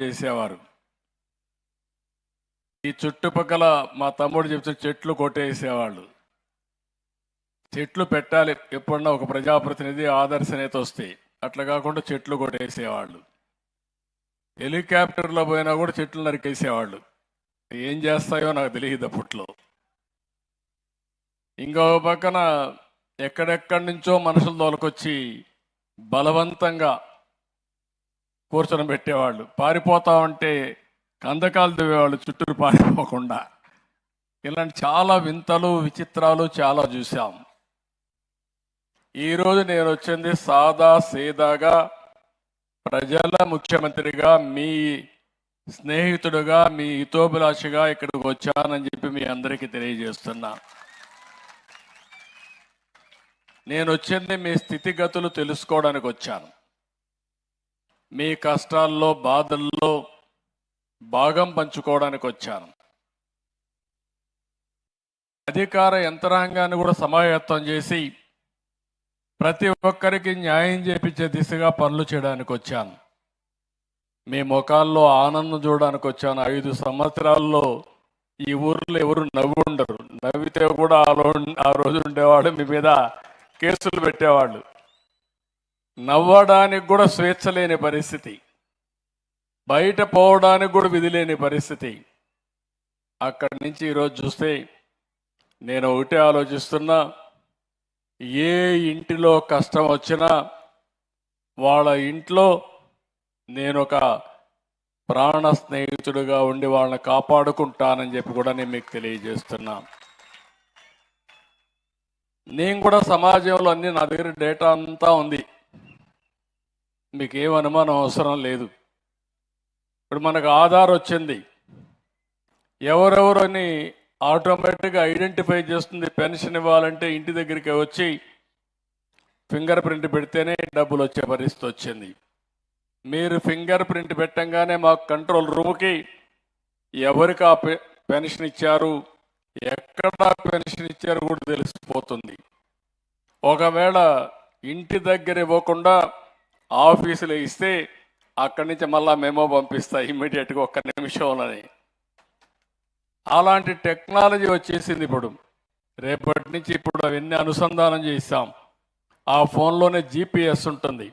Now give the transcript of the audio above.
చేసేవారు. ఈ చుట్టుపక్కల మా తమ్ముడు చెప్తే చెట్లు కొట్టేసేవాళ్ళు. చెట్లు పెట్టాలి, ఎప్పుడన్నా ఒక ప్రజాప్రతినిధి ఆదర్శ నేత వస్తే. అట్లా కాకుండా చెట్లు కొట్టేసేవాళ్ళు. హెలికాప్టర్లో పోయినా కూడా చెట్లు నరికేసేవాళ్ళు. ఏం చేస్తాయో నాకు తెలియదు అప్పట్లో. ఇంకో పక్కన ఎక్కడెక్కడి నుంచో మనుషులు తోలుకొచ్చి బలవంతంగా కూర్చొని పెట్టేవాళ్ళు. పారిపోతా ఉంటే కందకాలు దివేవాళ్ళు చుట్టూరు పారిపోకుండా. ఇలాంటి చాలా వింతలు విచిత్రాలు చాలా చూసాం. ఈరోజు నేను వచ్చింది సాదా సీదాగా ప్రజల ముఖ్యమంత్రిగా, మీ స్నేహితుడుగా, మీ హితోభిలాషిగా ఇక్కడికి వచ్చానని చెప్పి మీ అందరికీ తెలియజేస్తున్నా. నేను వచ్చింది మీ స్థితిగతులు తెలుసుకోవడానికి వచ్చాను. మీ కష్టాల్లో బాధల్లో భాగం పంచుకోవడానికి వచ్చాను. అధికార యంత్రాంగాన్ని కూడా సమాయత్తం చేసి ప్రతి ఒక్కరికి న్యాయం చేపించే దిశగా పనులు చేయడానికి వచ్చాను. మీ ముఖాల్లో ఆనందం చూడడానికి వచ్చాను. 5 సంవత్సరాల్లో ఈ ఊర్లో ఎవరు నవ్వు ఉండరు. నవ్వితే కూడా ఆ రోజు ఉండేవాడు మీ మీద కేసులు పెట్టేవాళ్ళు. నవ్వడానికి కూడా స్వేచ్ఛ లేని పరిస్థితి, బయట పోవడానికి కూడా విధి లేని పరిస్థితి. అక్కడి నుంచి ఈరోజు చూస్తే నేను ఒకటే ఆలోచిస్తున్నా, ఏ ఇంటిలో కష్టం వచ్చినా వాళ్ళ ఇంట్లో నేను ఒక ప్రాణ స్నేహితుడిగా ఉండి వాళ్ళని కాపాడుకుంటానని చెప్పి కూడా నేను మీకు తెలియజేస్తున్నా. నేను కూడా సమాజంలో అన్ని నా దగ్గర డేటా అంతా ఉంది, మీకు ఏం అనుమానం అవసరం లేదు. ఇప్పుడు మనకు ఆధార్ వచ్చింది, ఎవరెవరని ఆటోమేటిక్గా ఐడెంటిఫై చేస్తుంది. పెన్షన్ ఇవ్వాలంటే ఇంటి దగ్గరికి వచ్చి ఫింగర్ ప్రింట్ పెడితేనే డబ్బులు వచ్చే పరిస్థితి వచ్చింది. మీరు ఫింగర్ ప్రింట్ పెట్టంగానే మాకు కంట్రోల్ రూమ్కి ఎవరికి ఆ పెన్షన్ ఇచ్చారు, ఎక్కడ పెన్షన్ ఇచ్చారు కూడా తెలిసిపోతుంది. ఒకవేళ ఇంటి దగ్గర ఇవ్వకుండా ఆఫీసులో ఇస్తే అక్కడి నుంచి మళ్ళా మెమో పంపిస్తా ఇమ్మీడియట్గా 1 నిమిషంలోనే. అలాంటి టెక్నాలజీ వచ్చేసింది ఇప్పుడు. రేపటి నుంచి ఇప్పుడు అవన్నీ అనుసంధానం చేస్తాం. ఆ ఫోన్లోనే GPS ఉంటుంది.